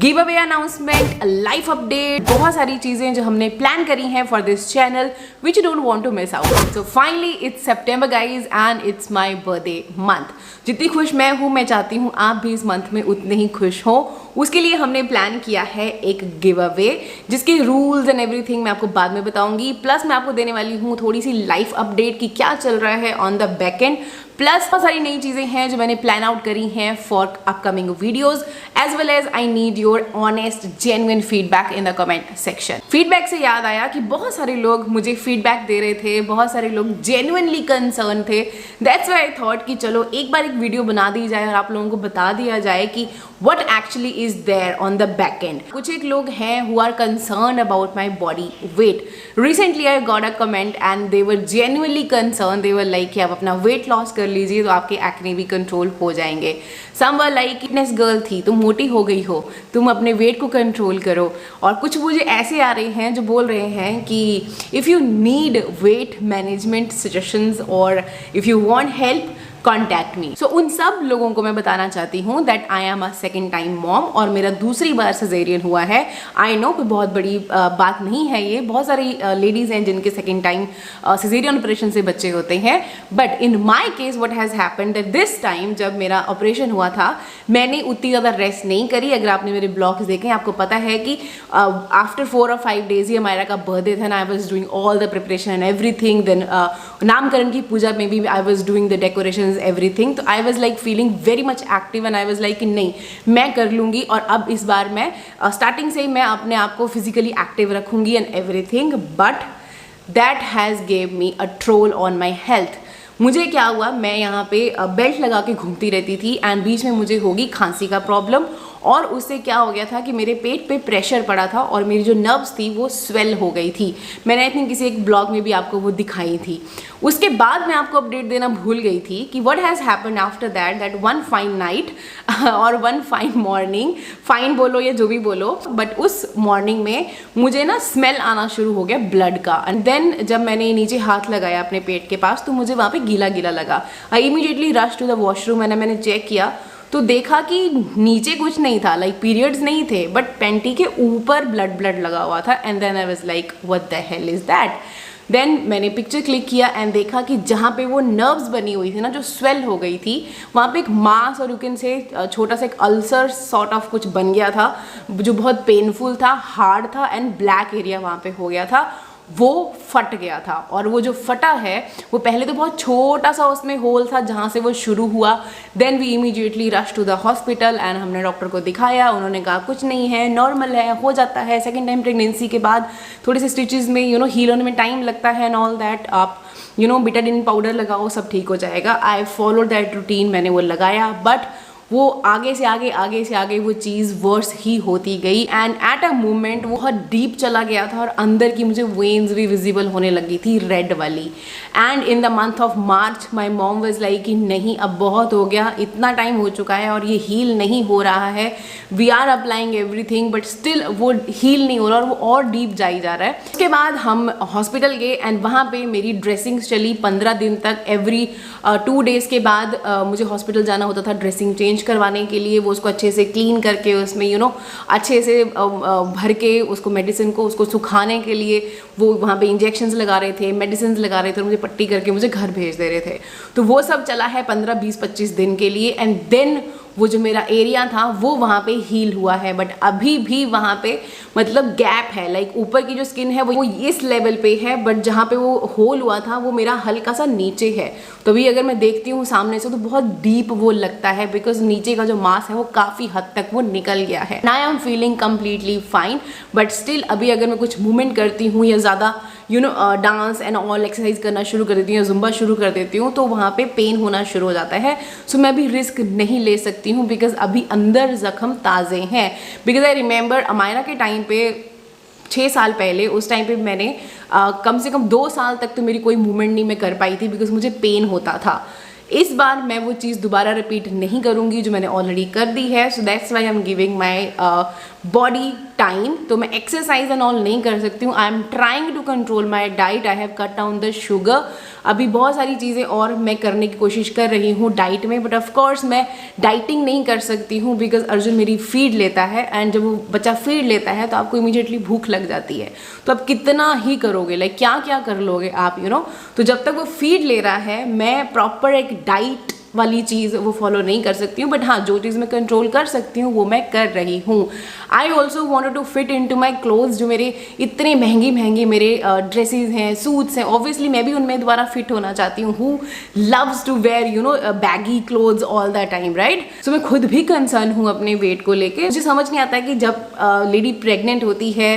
Give away announcement, life update, बहुत सारी चीजें जो हमने प्लान करी हैं for this channel which you don't want to miss out. So finally it's September guys and it's my birthday month. जितनी खुश मैं हूँ, मैं चाहती हूँ आप भी इस मंथ में उतने ही खुश हो। उसके लिए हमने प्लान किया है एक गिव अवे, जिसके रूल्स एंड एवरीथिंग मैं आपको बाद में बताऊंगी। प्लस मैं आपको देने वाली हूँ थोड़ी सी लाइफ अपडेट कि क्या चल रहा है on the back and. Plus बहुत सारी नई चीजें हैं जो मैंने प्लान आउट करी हैं for upcoming videos, as well as I need your honest genuine feedback in the comment section. Feedback से याद आया कि बहुत सारे लोग मुझे फीडबैक दे रहे थे, बहुत सारे लोग जेन्युइनली कंसर्न थे। दैट्स व्हाई आई थॉट कि चलो एक बार एक वीडियो बना दी जाए और आप लोगों को बता दिया जाए कि what actually is there on the back end. कुछ एक लोग हैं who are concerned about my body weight. Recently I got a comment and they were genuinely concerned. They were like कि आप अपना weight loss कर लीजिए तो आपके acne भी control हो जाएंगे. Some were like fitness girl थी, तुम मोटी हो गई हो, तुम अपने weight को control करो। और कुछ मुझे ऐसे आ रहे हैं जो बोल रहे हैं कि if you need weight management suggestions or if you want help contact me. So उन सब लोगों को मैं बताना चाहती हूँ that I am a second time mom और मेरा दूसरी बार सिजेरियन हुआ है। आई नो कोई बहुत बड़ी बात नहीं है ये, बहुत सारी लेडीज़ हैं जिनके सेकेंड टाइम सिजेरियन ऑपरेशन से बच्चे होते हैं। But in my case what has happened that this time जब मेरा ऑपरेशन हुआ था मैंने उतनी ज़्यादा रेस्ट नहीं करी। अगर आपने मेरे ब्लॉग्स देखे आपको पता है कि आफ्टर 4 or 5 days ही हमारा का बर्थडे था, I was doing all the preparation and everything. Then नामकरण की पूजा में भी I was doing the decoration everything। तो I was like feeling very much active and I was like नहीं मैं कर लूँगी। और अब इस बार मैं स्टार्टिंग से ही मैं अपने आप को फिजिकली एक्टिव रखूँगी and everything, but that has gave me a troll on my health. मुझे क्या हुआ, मैं यहाँ पे बेल्ट लगा के घूमती रहती थी एंड बीच में मुझे होगी खांसी का प्रॉब्लम और उससे क्या हो गया था कि मेरे पेट पे प्रेशर पड़ा था और मेरी जो नर्व्स थी वो स्वेल हो गई थी। मैंने आई थिंक किसी एक ब्लॉग में भी आपको वो दिखाई थी। उसके बाद मैं आपको अपडेट देना भूल गई थी कि what has happened after that one fine night और वन फाइन मॉर्निंग, फाइन बोलो या जो भी बोलो, बट उस मॉर्निंग में मुझे ना स्मेल आना शुरू हो गया ब्लड का। एंड देन जब मैंने नीचे हाथ लगाया अपने पेट के पास तो मुझे वहाँ पे गीला गीला लगा। I immediately rush to the washroom and मैंने चेक किया तो देखा कि नीचे कुछ नहीं था, लाइक पीरियड्स नहीं थे, बट पैंटी के ऊपर ब्लड लगा हुआ था। And then I was like what the hell is that. Then मैंने पिक्चर क्लिक किया एंड देखा कि जहाँ पे वो नर्व्स बनी हुई थी ना, जो स्वेल हो गई थी, वहाँ पे एक मास और यू कैन से छोटा सा एक अल्सर सॉर्ट ऑफ कुछ बन गया था जो बहुत पेनफुल था, हार्ड था एंड ब्लैक एरिया वहाँ पे हो गया था, वो फट गया था। और वो जो फटा है वो पहले तो बहुत छोटा सा उसमें होल था जहाँ से वो शुरू हुआ। Then we immediately rush to the hospital and हमने डॉक्टर को दिखाया। उन्होंने कहा कुछ नहीं है, नॉर्मल है, हो जाता है। सेकेंड टाइम प्रेगनेंसी के बाद थोड़े से स्टिचेस में हील होने में टाइम लगता है एंड ऑल दैट। आप बिटाडिन पाउडर लगाओ, सब ठीक हो जाएगा। आई फॉलो दैट रूटीन, मैंने वो लगाया, बट वो आगे से आगे वो चीज़ वर्स ही होती गई एंड एट अ मोमेंट वो बहुत डीप चला गया था और अंदर की मुझे वेन्स भी विजिबल होने लगी थी, रेड वाली। And in the month of March my mom was like कि नहीं अब बहुत हो गया, इतना टाइम हो चुका है और ये हील नहीं हो रहा है। We are applying everything but still वो हील नहीं हो रहा और वो और डीप जाई जा रहा है। उसके बाद हम हॉस्पिटल गए एंड वहाँ पे मेरी ड्रेसिंग चली 15 दिन तक। एवरी 2 days के बाद मुझे हॉस्पिटल जाना होता था ड्रेसिंग चेंज करवाने के लिए। वो उसको अच्छे से क्लीन करके उसमें अच्छे से भर के उसको मेडिसिन को उसको सुखाने के लिए वो वहाँ पे इंजेक्शंस लगा रहे थे, मेडिसिन लगा रहे थे और मुझे पट्टी करके मुझे घर भेज दे रहे थे। तो वो सब चला है 15, 20, 25 दिन के लिए एंड देन वो जो मेरा एरिया था वो वहाँ पे हील हुआ है। बट अभी भी वहाँ पे मतलब गैप है, लाइक ऊपर की जो स्किन है वो इस लेवल पे है, बट जहाँ पे वो होल हुआ था वो मेरा हल्का सा नीचे है। तो अभी अगर मैं देखती हूँ सामने से तो बहुत डीप वो लगता है बिकॉज नीचे का जो मांस है वो काफ़ी हद तक वो निकल गया है। Now I am feeling completely fine, but still अभी अगर मैं कुछ मूवमेंट करती हूँ या ज़्यादा डांस एंड ऑल एक्सरसाइज करना शुरू कर देती हूँ या जुम्बा शुरू कर देती हूँ तो वहाँ पे पेन होना शुरू हो जाता है। सो मैं भी रिस्क नहीं ले सकती हूँ बिकॉज अभी अंदर जख्म ताज़े हैं। बिकॉज आई रिमेंबर अमायरा के टाइम पे 6 साल पहले, उस टाइम पे मैंने कम से कम 2 साल तक तो मेरी कोई मूवमेंट नहीं मैं कर पाई थी बिकॉज मुझे पेन होता था। इस बार मैं वो चीज़ दोबारा रिपीट नहीं करूँगी जो मैंने ऑलरेडी कर दी है। So that's why I am giving my body time, तो मैं एक्सरसाइज एंड ऑल नहीं कर सकती हूँ. I am trying to control my diet. I have cut down the sugar. अभी बहुत सारी चीज़ें और मैं करने की कोशिश कर रही हूँ डाइट में, बट ऑफकोर्स मैं डाइटिंग नहीं कर सकती हूँ बिकॉज अर्जुन मेरी फीड लेता है, एंड जब वो बच्चा फीड लेता है तो आपको इमीडिएटली भूख लग जाती है. तो आप कितना ही करोगे, लाइक क्या क्या कर लोगे आप, यू नो. तो जब तक वो फीड ले रहा है मैं प्रॉपर एक डाइट वाली चीज़ वो फॉलो नहीं कर सकती हूँ. बट हाँ, जो चीज़ मैं कंट्रोल कर सकती हूँ वो मैं कर रही हूँ. I also wanted to fit into my clothes. जो मेरे इतने महंगे मेरे ड्रेसेस हैं, सूट्स हैं, ऑब्वियसली मैं भी उनमें दोबारा फिट होना चाहती हूँ. Who loves to wear you know baggy clothes all the time, right. So मैं खुद भी कंसर्न हूँ अपने वेट को लेके. मुझे समझ नहीं आता है कि जब लेडी प्रेग्नेंट होती है,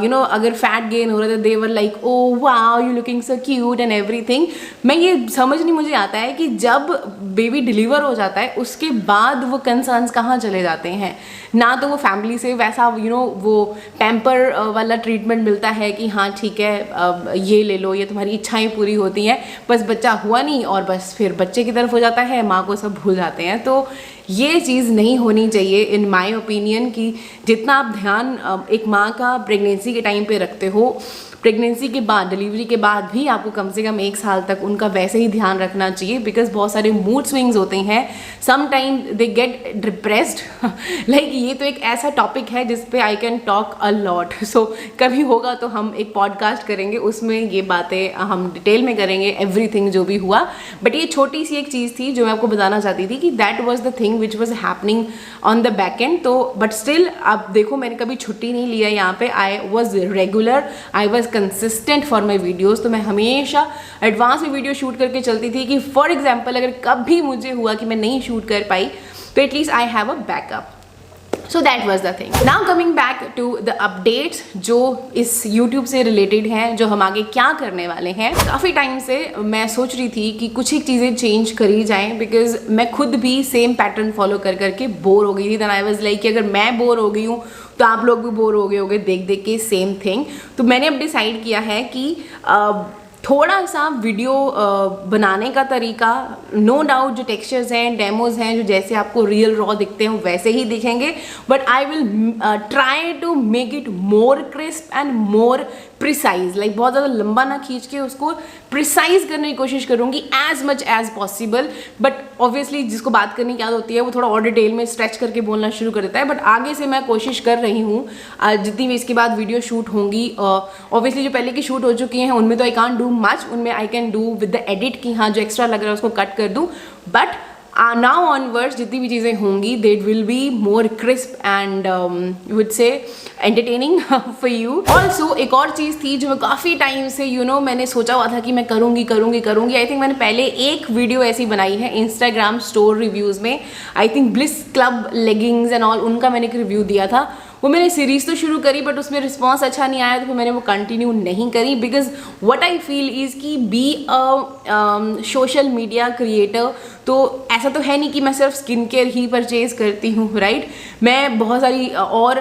यू नो, अगर फैट गेन हो रहा है, they were like oh wow you looking so cute and everything. मैं ये समझ नहीं मुझे आता है कि जब बेबी डिलीवर हो जाता है उसके बाद वो कंसर्न्स कहाँ चले जाते हैं. ना तो वो फैमिली से वैसा यू नो वो पैम्पर वाला ट्रीटमेंट मिलता है कि हाँ ठीक है ये ले लो, ये तुम्हारी इच्छाएं पूरी होती हैं, बस बच्चा हुआ नहीं और बस फिर बच्चे की तरफ हो जाता है, माँ को सब भूल जाते हैं. तो ये चीज़ नहीं होनी चाहिए इन माय ओपिनियन कि जितना आप ध्यान एक माँ का प्रेगनेंसी के टाइम पे रखते हो, प्रेगनेंसी के बाद, डिलीवरी के बाद भी आपको कम से कम 1 साल तक उनका वैसे ही ध्यान रखना चाहिए. बिकॉज बहुत सारे मूड स्विंग्स होते हैं, some time they get depressed. Like ये तो एक ऐसा टॉपिक है जिस पे I can talk a lot. So कभी होगा तो हम एक पॉडकास्ट करेंगे, उसमें ये बातें हम डिटेल में करेंगे, एवरीथिंग जो भी हुआ. बट ये छोटी सी एक चीज़ थी जो मैं आपको बताना चाहती थी कि that was the thing which was happening on the back and. तो बट स्टिल आप देखो मैंने कभी छुट्टी नहीं लिया यहाँ पे. I was regular, I was consistent for my videos. तो मैं हमेशा एडवांस में वीडियो शूट करके चलती थी कि फॉर एग्जाम्पल अगर कभी मुझे हुआ कि मैं नहीं शूट कर पाई तो at least I have a backup. So that was the thing. Now coming back to the updates जो इस YouTube से रिलेटेड हैं, जो हम आगे क्या करने वाले हैं. काफ़ी टाइम से मैं सोच रही थी कि कुछ एक चीज़ें चेंज करी जाएं बिकॉज मैं खुद भी सेम पैटर्न फॉलो कर करके बोर हो गई थी. देन आई वाज लाइक कि अगर मैं बोर हो गई हूँ तो आप लोग भी बोर हो गए होंगे देख देख के सेम थिंग. तो मैंने अब डिसाइड किया है कि थोड़ा सा वीडियो बनाने का तरीका, नो डाउट जो टेक्सचर्स हैं, डेमोज हैं, जो जैसे आपको रियल रॉ दिखते हैं वैसे ही दिखेंगे, but I will try to make it more crisp and more precise. Like बहुत ज़्यादा लंबा ना खींच के उसको प्रिसाइज करने की कोशिश करूँगी as much as possible. But obviously जिसको बात करने की आदत होती है वो थोड़ा और डिटेल में स्ट्रेच करके बोलना शुरू कर देता है. बट आगे से मैं कोशिश कर रही हूँ जितनी भी इसके बाद वीडियो शूट होंगी, ऑब्वियसली जो पहले की शूट हो चुकी हैं उनमें तो आई कांट डू मच, उनमें I can do with the edit कि हाँ जो एक्स्ट्रा लग रहा है उसको कट कर दूँ. बट नाउ ऑनवर्ड्स जितनी भी चीज़ें होंगी that will be more crisp and would से एंटरटेनिंग फॉर यू. ऑल्सो एक और चीज़ थी जो मैं काफ़ी टाइम से मैंने सोचा हुआ था कि मैं करूँगी. आई थिंक मैंने पहले एक वीडियो ऐसी बनाई है इंस्टाग्राम स्टोर रिव्यूज़ में. I think bliss club leggings and all, उनका मैंने एक रिव्यू दिया था. वो मैंने सीरीज़ तो शुरू करी बट उसमें रिस्पॉन्स अच्छा नहीं आया तो फिर मैंने वो कंटिन्यू नहीं करी. Because what I feel is कि be a social media creator तो ऐसा तो है नहीं कि मैं सिर्फ स्किन केयर ही परचेज़ करती हूँ, राइट. मैं बहुत सारी और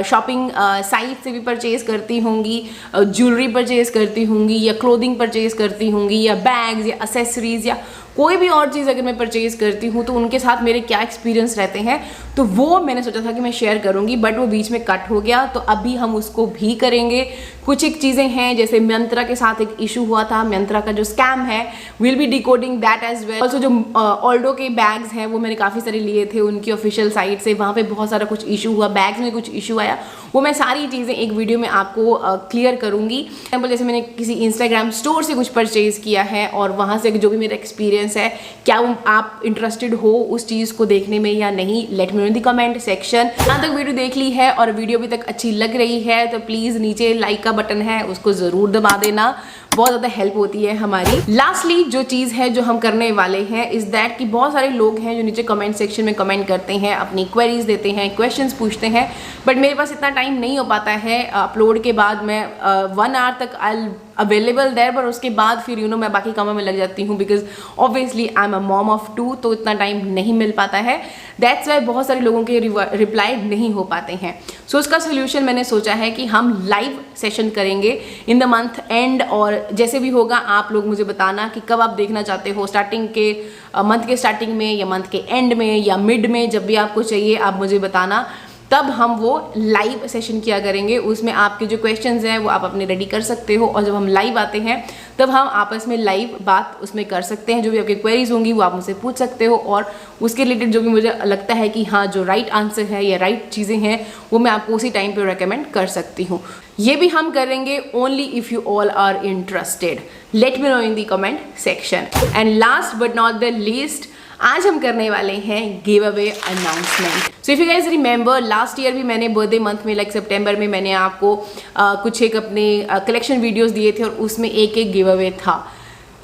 शॉपिंग साइट से भी परचेज़ करती होंगी, ज्वेलरी परचेज़ करती होंगी, या क्लोथिंग परचेज़ करती होंगी, या बैग्स या एसेसरीज़ या कोई भी और चीज़ अगर मैं परचेज़ करती हूँ तो उनके साथ मेरे क्या एक्सपीरियंस रहते हैं, तो वो मैंने सोचा था कि मैं शेयर करूँगी. बट वो बीच में कट हो गया तो अभी हम उसको भी करेंगे. कुछ एक चीज़ें हैं जैसे मंत्रा के साथ एक इशू हुआ था, मंत्रा का जो स्कैम है, will be decoding that as well. Also जो ऑल्डो के बैग्स हैं वो मैंने काफ़ी सारे लिए थे उनकी ऑफिशियल साइट से, वहाँ पे बहुत सारा कुछ इशू हुआ, बैग्स में कुछ इशू आया. वो मैं सारी चीज़ें एक वीडियो में आपको क्लियर करूँगी. एग्जाम्पल जैसे मैंने किसी इंस्टाग्राम स्टोर से कुछ परचेज़ किया है और वहाँ से जो भी मेरा एक्सपीरियंस है, क्या आप इंटरेस्टेड हो उस चीज़ को देखने में या नहीं, late me know in the comment section. यहाँ तक वीडियो देख ली है और वीडियो अभी तक अच्छी लग रही है तो प्लीज़ नीचे लाइक का बटन है उसको ज़रूर दबा देना, बहुत ज़्यादा हेल्प होती है हमारी. लास्टली जो चीज़ है जो हम करने वाले हैं इज़ दैट कि बहुत सारे लोग हैं जो नीचे कमेंट सेक्शन में कमेंट करते हैं, अपनी क्वेरीज देते हैं, क्वेश्चंस पूछते हैं, बट मेरे पास इतना टाइम नहीं हो पाता है. अपलोड के बाद मैं 1 आवर तक आई अवेलेबल देयर, पर उसके बाद फिर मैं बाकी कामों में लग जाती हूँ because obviously I am a mom of 2, तो इतना टाइम नहीं मिल पाता है. दैट्स वाई बहुत सारे लोगों के रिप्लाई नहीं हो पाते हैं. सो उसका सोल्यूशन मैंने सोचा है कि हम लाइव सेशन करेंगे इन द मंथ एंड, और जैसे भी होगा आप लोग मुझे बताना कि कब आप देखना चाहते हो, स्टार्टिंग के मंथ के स्टार्टिंग में या मंथ के एंड में या मिड में, जब भी आपको चाहिए आप मुझे बताना. तब हम वो लाइव सेशन किया करेंगे। उसमें आपके जो क्वेश्चंस हैं वो आप अपने रेडी कर सकते हो, और जब हम लाइव आते हैं तब हम आपस में लाइव बात उसमें कर सकते हैं। जो भी आपकी क्वेरीज होंगी वो आप मुझसे पूछ सकते हो, और उसके रिलेटेड जो भी मुझे लगता है कि हाँ जो राइट आंसर है या राइट चीज़ें हैं वो मैं आपको उसी टाइम पे रेकमेंड कर सकती हूँ। ये भी हम करेंगे only if you all are interested. Let me know in the comment section. And last but not the least, आज हम करने वाले हैं give away announcement. So if you guys remember, last year भी मैंने बर्थडे मंथ में like September में मैंने आपको कुछ एक अपने कलेक्शन वीडियोस दिए थे और उसमें एक गिव अवे था।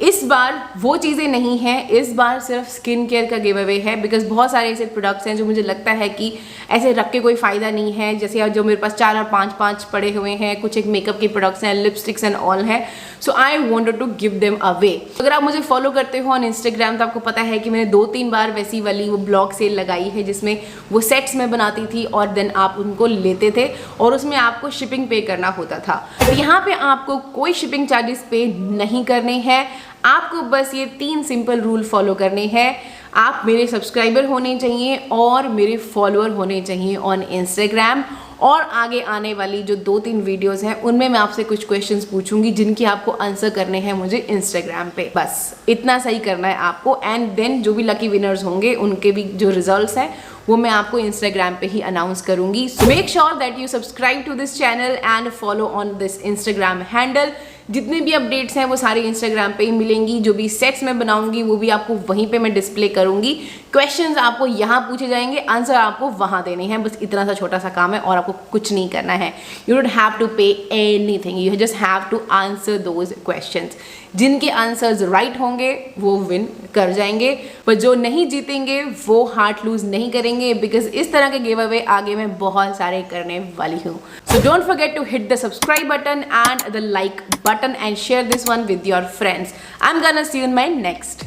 इस बार वो चीज़ें नहीं हैं, इस बार सिर्फ स्किन केयर का गिव अवे है, बिकॉज बहुत सारे ऐसे प्रोडक्ट्स हैं जो मुझे लगता है कि ऐसे रख के कोई फ़ायदा नहीं है। जैसे जो मेरे पास 4 और 5 पड़े हुए हैं, कुछ एक मेकअप के प्रोडक्ट्स हैं, लिपस्टिक्स एंड ऑल हैं। So I wanted to give them away. अगर आप मुझे फॉलो करते हो ऑन इंस्टाग्राम तो आपको पता है कि मैंने 2-3 बार वैसी वाली वो ब्लॉग सेल लगाई है जिसमें वो सेट्स में बनाती थी और देन आप उनको लेते थे और उसमें आपको शिपिंग पे करना होता था। यहाँ पे आपको कोई शिपिंग चार्जेस पे नहीं करने हैं। आपको बस ये 3 सिंपल रूल फॉलो करने हैं। आप मेरे सब्सक्राइबर होने चाहिए और मेरे फॉलोअर होने चाहिए ऑन इंस्टाग्राम, और आगे आने वाली जो 2-3 वीडियोस हैं उनमें मैं आपसे कुछ क्वेश्चंस पूछूंगी जिनकी आपको आंसर करने हैं मुझे इंस्टाग्राम पे। बस इतना सही करना है आपको, एंड देन जो भी लकी विनर्स होंगे उनके भी जो रिजल्ट्स हैं वो मैं आपको इंस्टाग्राम पे ही अनाउंस करूंगी। So make sure that you subscribe to this channel and follow on this Instagram handle. जितने भी अपडेट्स हैं वो सारे इंस्टाग्राम पे ही मिलेंगी। जो भी सेट्स मैं बनाऊंगी वो भी आपको वहीं पे मैं डिस्प्ले करूंगी। क्वेश्चंस आपको यहाँ पूछे जाएंगे, आंसर आपको वहाँ देने हैं। बस इतना सा छोटा सा काम है और आपको कुछ नहीं करना है। You don't have to pay anything, you just have to answer those questions. जिनके आंसर्स राइट होंगे वो विन कर जाएंगे, पर जो नहीं जीतेंगे वो हार्ट लूज नहीं करेंगे, बिकॉज इस तरह के गिव अवे आगे मैं बहुत सारे करने वाली हूँ। So don't forget to hit the subscribe button and the like button and share this one with your friends. I'm gonna see you in my next